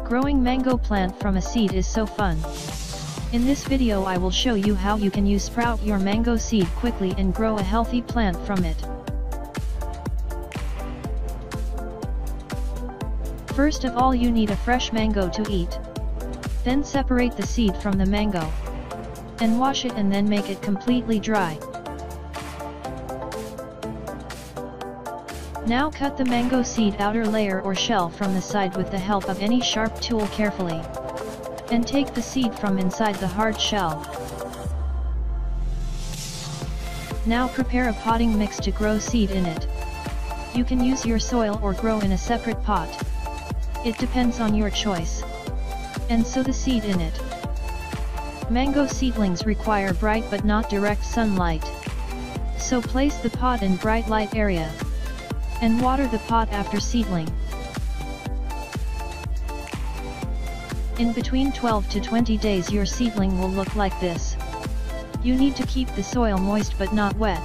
Growing mango plant from a seed is so fun. In this video I will show you how you can sprout your mango seed quickly and grow a healthy plant from it. First of all, you need a fresh mango to eat. Then separate the seed from the mango. And wash it and then make it completely dry. Now cut the mango seed outer layer or shell from the side with the help of any sharp tool carefully. And take the seed from inside the hard shell. Now prepare a potting mix to grow seed in it. You can use your soil or grow in a separate pot. It depends on your choice. And sow the seed in it. Mango seedlings require bright but not direct sunlight. So place the pot in bright light area. And water the pot after seedling. In between 12 to 20 days your seedling will look like this. You need to keep the soil moist but not wet.